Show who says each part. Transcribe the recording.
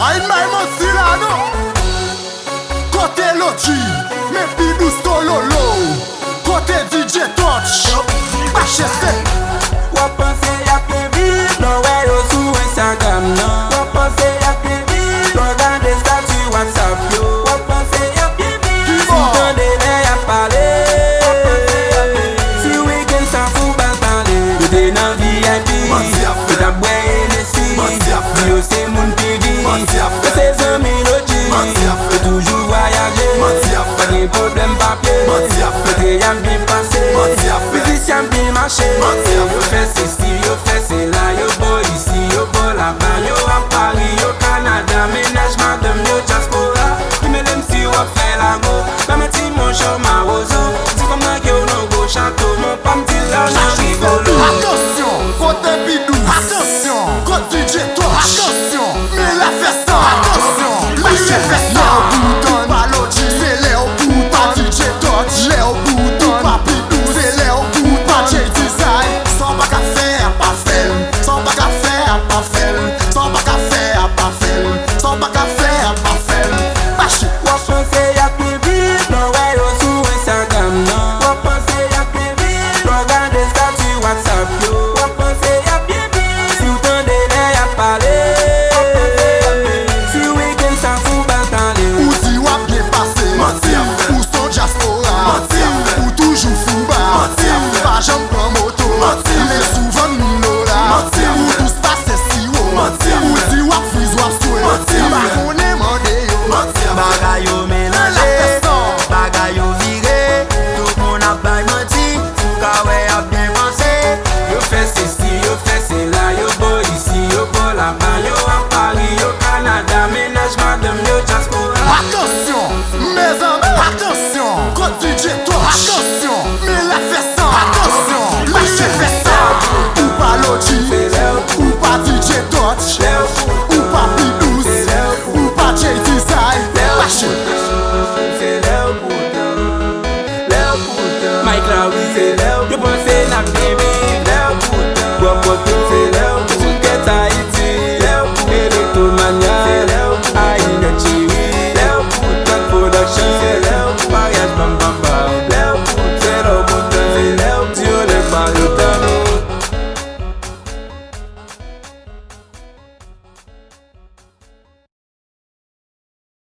Speaker 1: Ay may Monsilano Kote Logi Me Bidou Stololo Kote DJ Touch HSC
Speaker 2: Wapanse ya plevi, non wè yo sou Instagram nan. Wapanse ya plevi, non gade statut WhatsApp yo. Wapanse ya plevi, si tande lè ya pale. Si weekend sa fou bal pale. Yo te nan VIP, yo ta bwe Hennessy. Yo se moun pidi, yo se zami loji. Yo toujou voyaje, pa gen problem papye. Yo te yam bin pase, musicien bin marché. Yo fè se si, yo fè se la. Yo bo ici, yo bo là-bas. Yo a Paris, yo Canada. Ménagement de yo diaspora. Ki me lem si wap fè la go. Ba me ti mon show ma ozo. Si kom nan yo non go château. Mon pam ti la nan rigolo.
Speaker 1: Attention, Kote Bidou. Attention, Kote DJ Touch. Attention, mais la festa. Attention, lâchez festa. Léo Bouton, pas Logi. C'est Léo Bouton, pas DJ Touch. Léo Bouton, pas Bidou. C'est Léo Bouton, pas J Design. Sans pas qu'à faire, pas film. Sans pas qu'à faire, pas film. Sans pas qu'à faire, pas film. Sans pas qu'à faire, pas film. Lâchez.
Speaker 2: Wapanse ya plevi, non wè yo sou Instagram nan. Wapanse ya plevi, non gade statut WhatsApp yo. Wapanse ya plevi, si ou tande lè ya pale. Si weekend sa fou bal tale.
Speaker 1: Ou si wap bien passé, ou son diaspora, ou toujours fouba, pas jambe prend moto, il est souvent minola, ou tout se passe si haut, ou si wap freeze wap soué, pas qu'on est mandé yo,
Speaker 2: Bagay yo mélange, bagay yo vire. Tout moun ap bay manti, sou ka wè ap bien pensé. Yo fè se si, yo fè se la. Yo bo ici, yo bo là-bas. Yo a Paris, yo Canada. Ménagement de yo diaspora.
Speaker 1: attention, mes amis, attention, Kote DJ Touch, attention, mais la festa, attention, lâchez festa, ou pas Logi, ou pas DJ Touch, ou pas Bidou, ou pas J Design, lâchez.
Speaker 2: C'est Léo Bouton, Léo Bouton. Mike Laoui, c'est Léo. Yo pense na bien